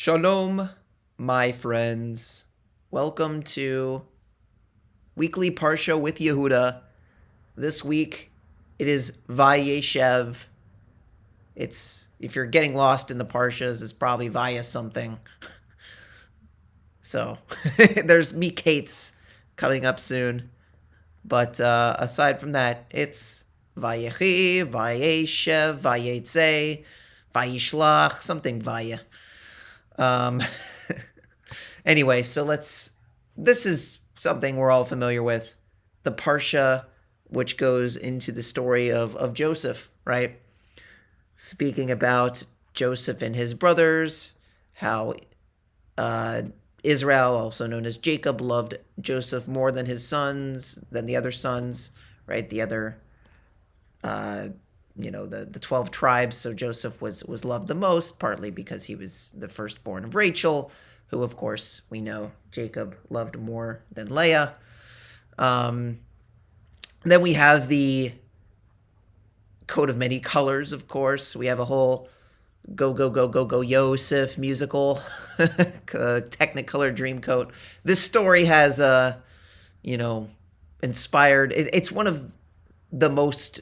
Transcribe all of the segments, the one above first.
Shalom, my friends. Welcome to Weekly Parsha with Yehuda. This week, it is Vayeshev. If you're getting lost in the Parshas, it's probably Vaya something. So, there's Mikates coming up soon. But aside from that, it's Vayechi, Vayeshev, Vayetze, Vayishlach, something Vaya. Anyway, so this is something we're all familiar with. The Parsha, which goes into the story of Joseph, right? Speaking about Joseph and his brothers, how Israel, also known as Jacob, loved Joseph more than the other sons, right? The other, the 12 tribes. So Joseph was loved the most, partly because he was the firstborn of Rachel, who, of course, we know Jacob loved more than Leah. Then we have the coat of many colors, of course. We have a whole go, go, go, go, go, Yosef musical, Technicolor Dreamcoat. This story has, inspired. It's one of the most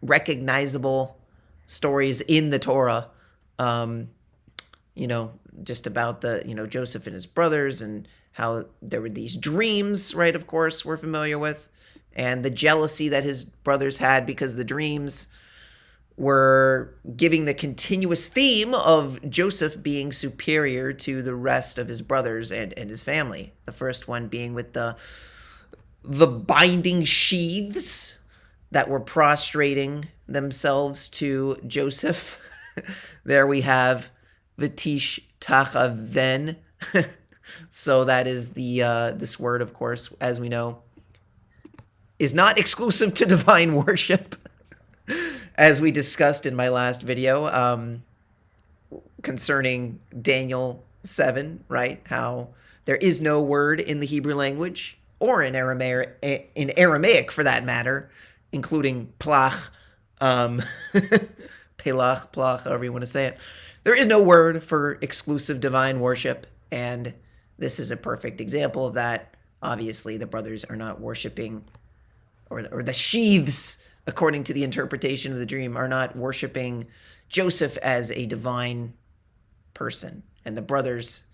recognizable stories in the Torah. Just about Joseph and his brothers and how there were these dreams, right? Of course, we're familiar with, and the jealousy that his brothers had because the dreams were giving the continuous theme of Joseph being superior to the rest of his brothers and his family. The first one being with the binding sheaths that were prostrating themselves to Joseph. There we have Vitish Tachaven. So that is this word, of course, as we know, is not exclusive to divine worship, as we discussed in my last video concerning Daniel 7, right? How there is no word in the Hebrew language or in Aramaic for that matter, including plach, pelach, plach, however you want to say it. There is no word for exclusive divine worship, and this is a perfect example of that. Obviously, the brothers are not worshiping, or the sheaths, according to the interpretation of the dream, are not worshiping Joseph as a divine person. And the brothers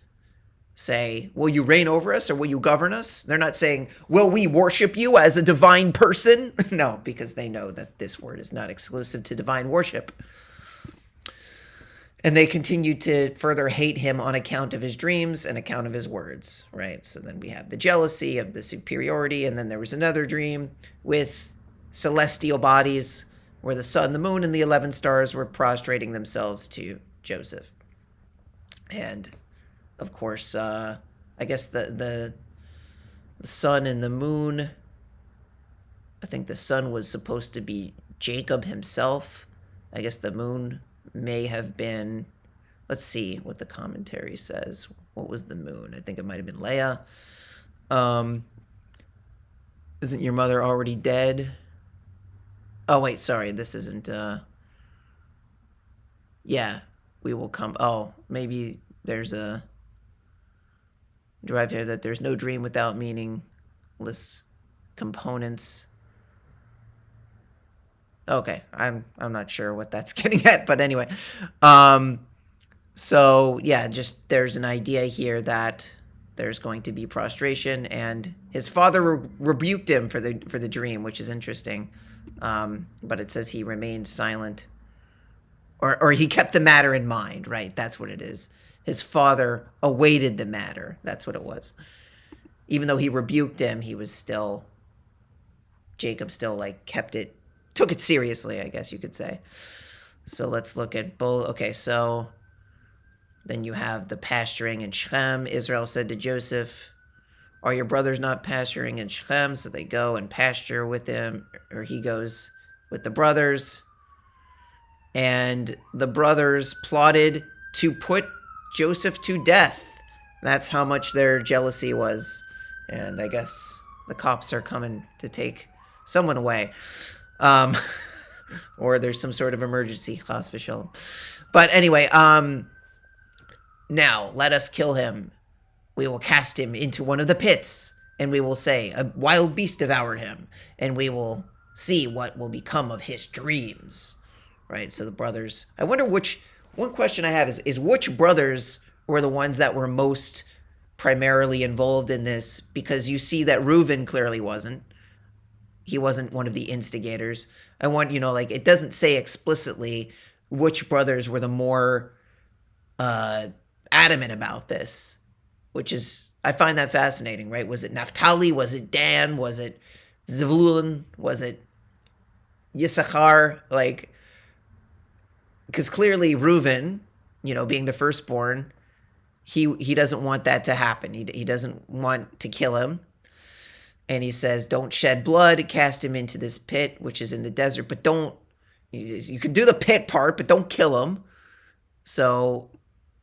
say, will you reign over us or will you govern us? They're not saying, will we worship you as a divine person? No, because they know that this word is not exclusive to divine worship. And they continue to further hate him on account of his dreams and account of his words, right? So then we have the jealousy of the superiority, and then there was another dream with celestial bodies where the sun, the moon, and the 11 stars were prostrating themselves to Joseph. And, of course, I guess the sun and the moon, I think the sun was supposed to be Jacob himself. I guess the moon may have been, let's see what the commentary says. What was the moon? I think it might have been Leah. Isn't your mother already dead? Oh, wait, sorry, this isn't, yeah, we will come. Oh, maybe there's a derived here that there's no dream without meaningless components. Okay, I'm not sure what that's getting at, but anyway. So yeah, just there's an idea here that there's going to be prostration, and his father rebuked him for the dream, which is interesting. But it says he remained silent, or he kept the matter in mind, right? That's what it is. His father awaited the matter. That's what it was. Even though he rebuked him, Jacob still took it seriously, I guess you could say. So let's look at both. Okay, so then you have the pasturing in Shechem. Israel said to Joseph, are your brothers not pasturing in Shechem? So they go and pasture with him, or he goes with the brothers. And the brothers plotted to put Joseph to death. That's how much their jealousy was. And I guess the cops are coming to take someone away. Or there's some sort of emergency, chas v'shalom. But anyway, Now let us kill him. We will cast him into one of the pits, and we will say, a wild beast devoured him, and we will see what will become of his dreams. Right? So the brothers, I wonder one question I have is which brothers were the ones that were most primarily involved in this? Because you see that Reuben clearly wasn't. He wasn't one of the instigators. I want, like, it doesn't say explicitly which brothers were the more adamant about this, which is, I find that fascinating, right? Was it Naphtali? Was it Dan? Was it Zevulun? Was it Yisachar? Like, because clearly Reuben, being the firstborn, he doesn't want that to happen. He doesn't want to kill him. And he says, don't shed blood, cast him into this pit, which is in the desert, but you can do the pit part, but don't kill him. So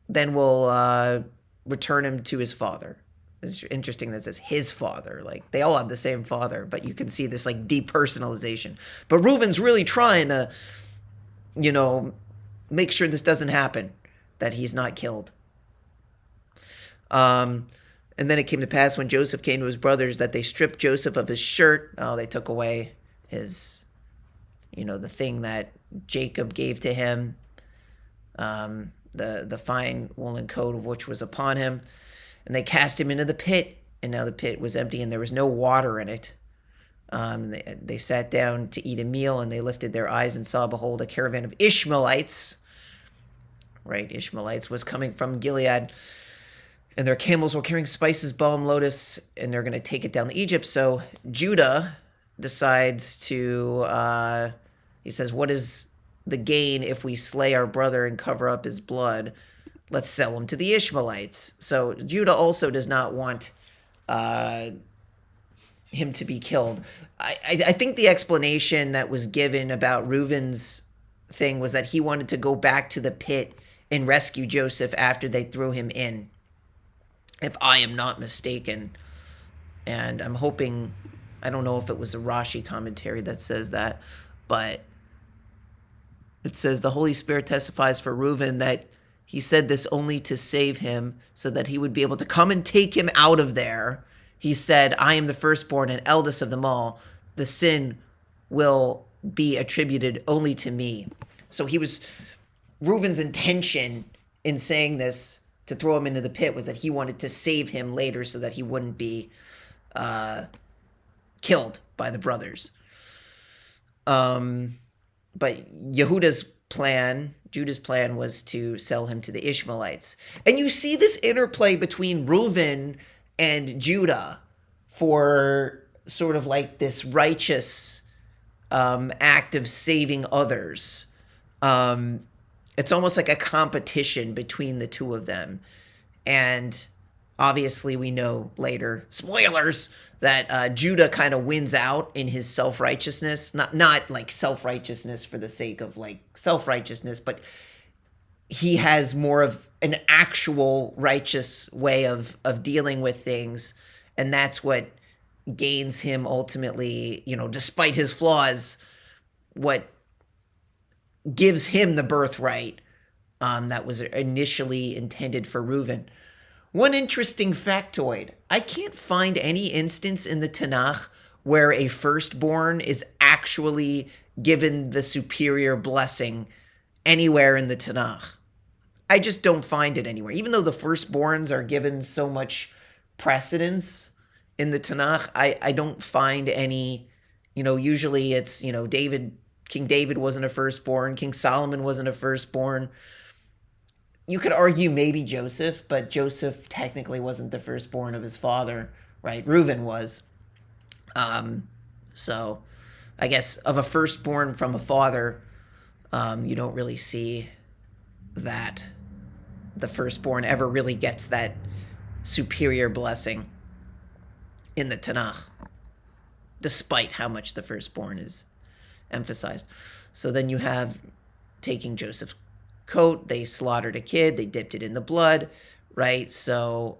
then we'll return him to his father. It's interesting that it says his father. Like, they all have the same father, but you can see this, like, depersonalization. But Reuben's really trying to, make sure this doesn't happen, that he's not killed. And then it came to pass when Joseph came to his brothers that they stripped Joseph of his shirt. Oh, they took away his, the thing that Jacob gave to him, the fine woolen coat of which was upon him. And they cast him into the pit, and now the pit was empty, and there was no water in it. They sat down to eat a meal, and they lifted their eyes and saw, behold, a caravan of Ishmaelites. Right, Ishmaelites was coming from Gilead. And their camels were carrying spices, balm, lotus, and they're going to take it down to Egypt. So Judah decides to, he says, what is the gain if we slay our brother and cover up his blood? Let's sell him to the Ishmaelites. So Judah also does not want him to be killed. I think the explanation that was given about Reuben's thing was that he wanted to go back to the pit and rescue Joseph after they threw him in, if I am not mistaken. And I'm hoping, I don't know if it was a Rashi commentary that says that, but it says the Holy Spirit testifies for Reuben that he said this only to save him so that he would be able to come and take him out of there. He said, I am the firstborn and eldest of them all. The sin will be attributed only to me. So Reuben's intention in saying this to throw him into the pit was that he wanted to save him later so that he wouldn't be killed by the brothers. But Judah's plan was to sell him to the Ishmaelites. And you see this interplay between Reuben and Judah for sort of like this righteous act of saving others. It's almost like a competition between the two of them. And obviously we know later, spoilers, that Judah kind of wins out in his self-righteousness. Not like self-righteousness for the sake of like self-righteousness, but he has more of an actual righteous way of dealing with things. And that's what gains him ultimately, despite his flaws, what gives him the birthright that was initially intended for Reuben. One interesting factoid, I can't find any instance in the Tanakh where a firstborn is actually given the superior blessing anywhere in the Tanakh. I just don't find it anywhere. Even though the firstborns are given so much precedence in the Tanakh, I don't find any, usually it's, King David wasn't a firstborn. King Solomon wasn't a firstborn. You could argue maybe Joseph, but Joseph technically wasn't the firstborn of his father, right? Reuben was. So I guess of a firstborn from a father, you don't really see that the firstborn ever really gets that superior blessing in the Tanakh, despite how much the firstborn is emphasized. So then you have taking Joseph's coat, they slaughtered a kid, they dipped it in the blood, right? So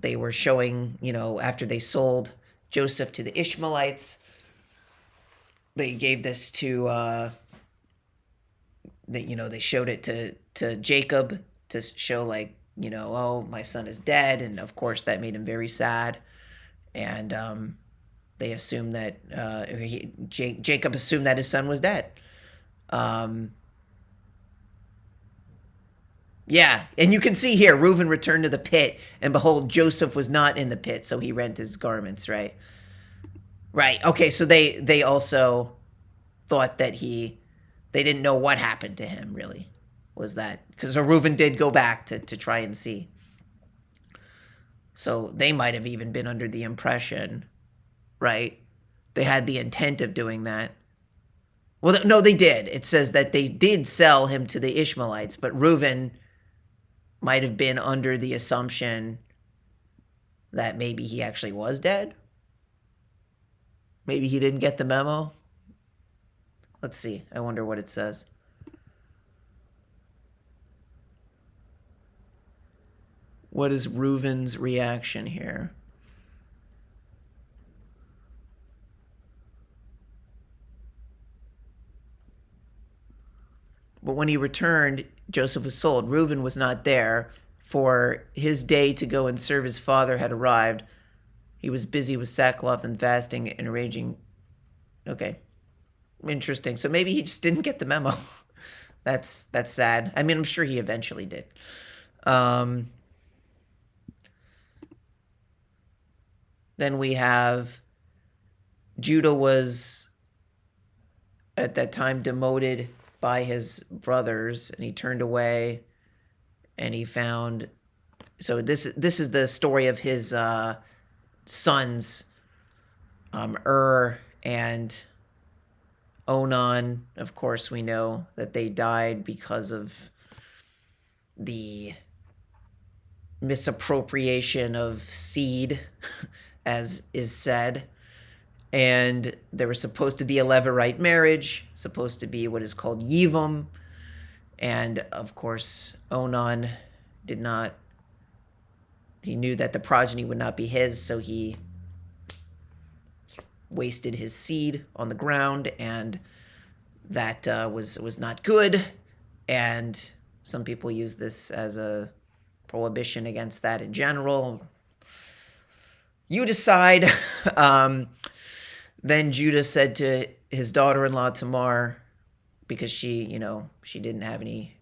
they were showing, after they sold Joseph to the Ishmaelites, they gave this to, they showed it to Jacob to show like, oh, my son is dead. And of course, that made him very sad. And they assumed that, Jacob assumed that his son was dead. Yeah, and you can see here, Reuben returned to the pit, and behold, Joseph was not in the pit, so he rent his garments, right? Right, okay, so they also thought that they didn't know what happened to him, really, was that, because Reuben did go back to try and see. So they might have even been under the impression, right? They had the intent of doing that. Well, no, they did. It says that they did sell him to the Ishmaelites, but Reuben might have been under the assumption that maybe he actually was dead. Maybe he didn't get the memo. Let's see. I wonder what it says. What is Reuben's reaction here? But when he returned, Joseph was sold. Reuben was not there, for his day to go and serve his father had arrived. He was busy with sackcloth and fasting and arranging. Okay. Interesting. So maybe he just didn't get the memo. That's sad. I mean, I'm sure he eventually did. Then we have Judah was at that time demoted by his brothers, and he turned away, and he found. So this is the story of his sons, and Onan. Of course, we know that they died because of the misappropriation of seed, as is said. And there was supposed to be a Levirate marriage, supposed to be what is called Yivum. And of course, Onan did not, he knew that the progeny would not be his, so he wasted his seed on the ground, and that was not good. And some people use this as a prohibition against that in general. You decide. Then Judah said to his daughter-in-law Tamar, because she didn't have any,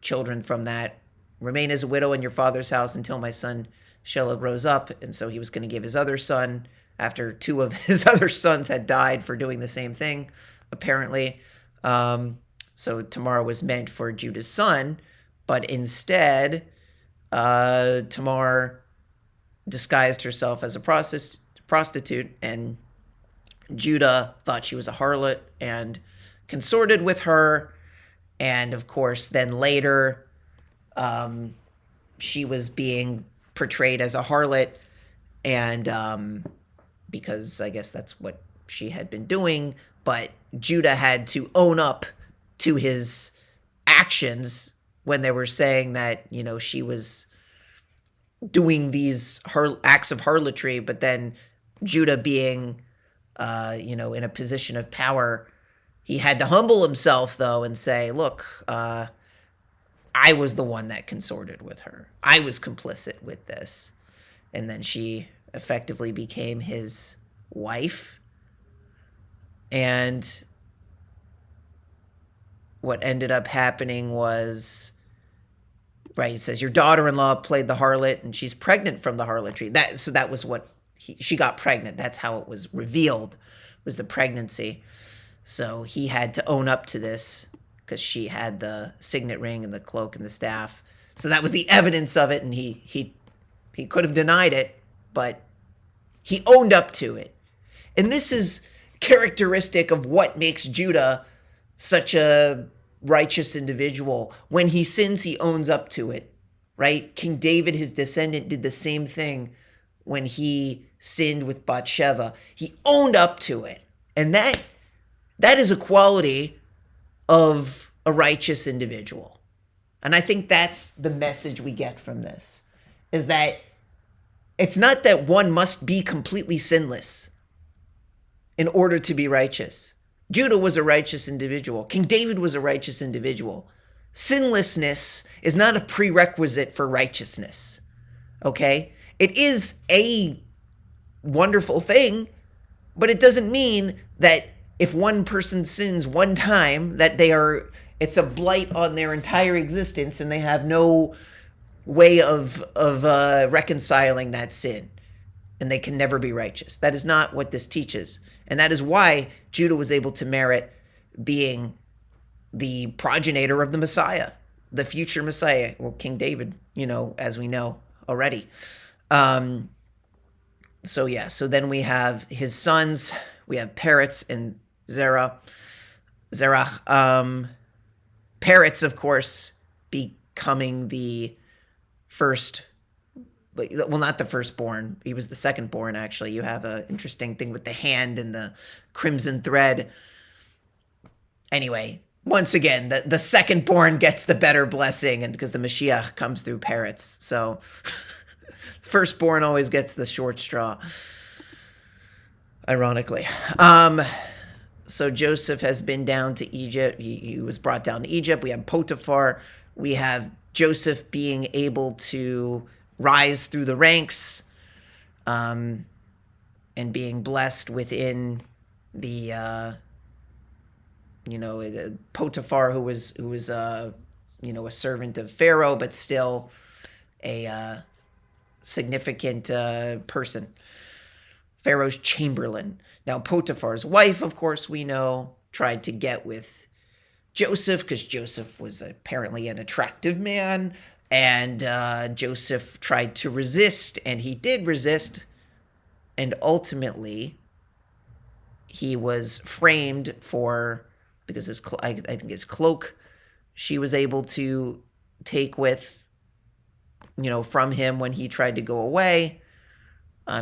children from that, remain as a widow in your father's house until my son Shelah grows up. And so he was going to give his other son, after two of his other sons had died for doing the same thing, apparently. So Tamar was meant for Judah's son, but instead, Tamar disguised herself as a prostitute, and Judah thought she was a harlot and consorted with her. And of course, then later, she was being portrayed as a harlot, and because I guess that's what she had been doing, but Judah had to own up to his actions when they were saying that, she was doing these acts of harlotry. But then Judah being, in a position of power, he had to humble himself, though, and say, look, I was the one that consorted with her. I was complicit with this. And then she effectively became his wife. And what ended up happening was, right, it says your daughter-in-law played the harlot and she's pregnant from the harlotry. So that was what she got pregnant. That's how it was revealed, was the pregnancy. So he had to own up to this because she had the signet ring and the cloak and the staff. So that was the evidence of it, and he could have denied it, but he owned up to it. And this is characteristic of what makes Judah such a righteous individual. When he sins, he owns up to it, right? King David, his descendant, did the same thing when he sinned with Bathsheba. He owned up to it. And that is a quality of a righteous individual. And I think that's the message we get from this, is that it's not that one must be completely sinless in order to be righteous. Judah was a righteous individual. King David was a righteous individual. Sinlessness is not a prerequisite for righteousness. Okay? It is a wonderful thing, but it doesn't mean that if one person sins one time that it's a blight on their entire existence and they have no way of reconciling that sin and they can never be righteous. That is not what this teaches. And that is why Judah was able to merit being the progenitor of the Messiah, the future Messiah, or King David, as we know already. So then we have his sons. We have Peretz and Zerach. Peretz, of course, becoming the first, well, not the firstborn. He was the secondborn, actually. You have an interesting thing with the hand and the crimson thread. Anyway, once again, the secondborn gets the better blessing, and because the Mashiach comes through Peretz. So firstborn always gets the short straw, ironically. So Joseph has been down to Egypt. He was brought down to Egypt. We have Potiphar. We have Joseph being able to rise through the ranks, and being blessed within the, Potiphar, who was a servant of Pharaoh, but still a significant person. Pharaoh's chamberlain. Now, Potiphar's wife, of course, we know, tried to get with Joseph because Joseph was apparently an attractive man, and Joseph tried to resist, and he did resist, and ultimately he was framed because I think his cloak she was able to take with, from him when he tried to go away.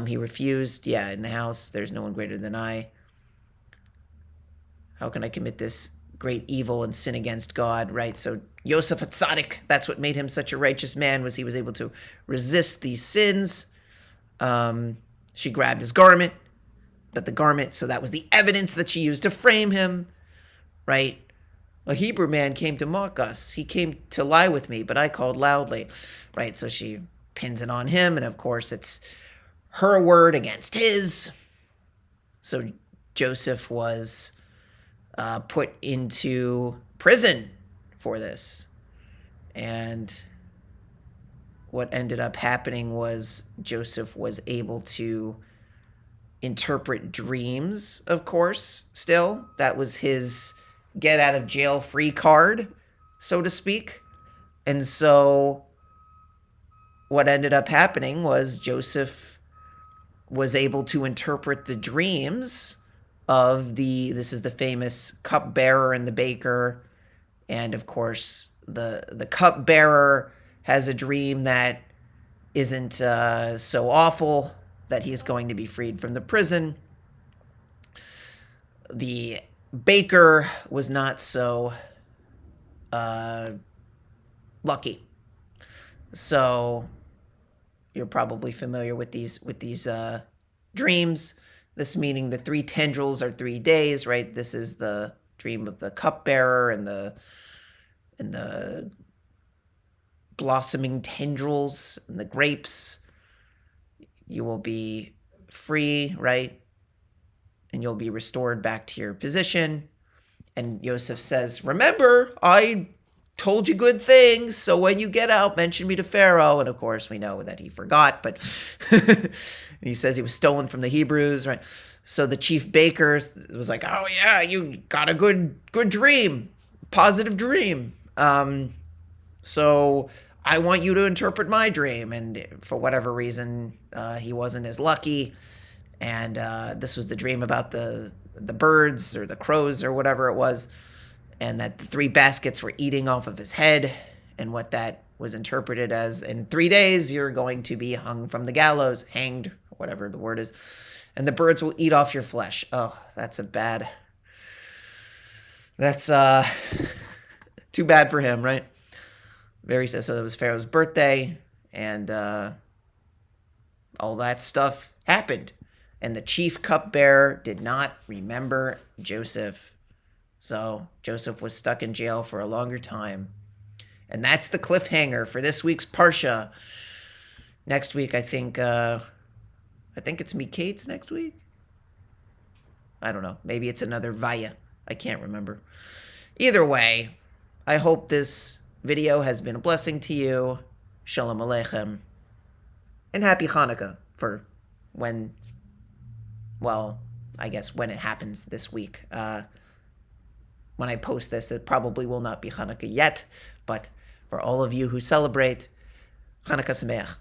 He refused. Yeah, in the house, there's no one greater than I. How can I commit this great evil and sin against God, right? So Yosef HaTzadik, that's what made him such a righteous man, was he was able to resist these sins. She grabbed his garment, so that was the evidence that she used to frame him, right? A Hebrew man came to mock us. He came to lie with me, but I called loudly, right? So she pins it on him, and of course it's her word against his. So Joseph was put into prison for this. And what ended up happening was Joseph was able to interpret dreams, of course, still. That was his get out of jail free card, so to speak. And so what ended up happening was Joseph was able to interpret the dreams of this is the famous cupbearer and the baker. And of course, the cupbearer has a dream that isn't so awful, that he's going to be freed from the prison. The baker was not so lucky. So you're probably familiar with these dreams. This meaning the 3 tendrils are 3 days, right? This is the dream of the cupbearer and the blossoming tendrils and the grapes. You will be free, right? And you'll be restored back to your position. And Yosef says, remember, I told you good things, so when you get out, mention me to Pharaoh. And of course, we know that he forgot, but he says he was stolen from the Hebrews, right? So the chief baker was like, oh yeah, you got a good dream, positive dream. So I want you to interpret my dream. And for whatever reason, he wasn't as lucky. And this was the dream about the birds or the crows or whatever it was, and that the 3 baskets were eating off of his head, and what that was interpreted as, in 3 days, you're going to be hung from the gallows, hanged, whatever the word is, and the birds will eat off your flesh. Oh, that's too bad for him, right? Very sad. So it was Pharaoh's birthday, and all that stuff happened. And the chief cupbearer did not remember Joseph. So Joseph was stuck in jail for a longer time. And that's the cliffhanger for this week's Parsha. Next week, I think it's Miketz next week. I don't know. Maybe it's another Vaya. I can't remember. Either way, I hope this video has been a blessing to you. Shalom Aleichem. And happy Hanukah for when, well, I guess when it happens this week. When I post this, it probably will not be Hanukah yet, but for all of you who celebrate, Chanukah Sameach.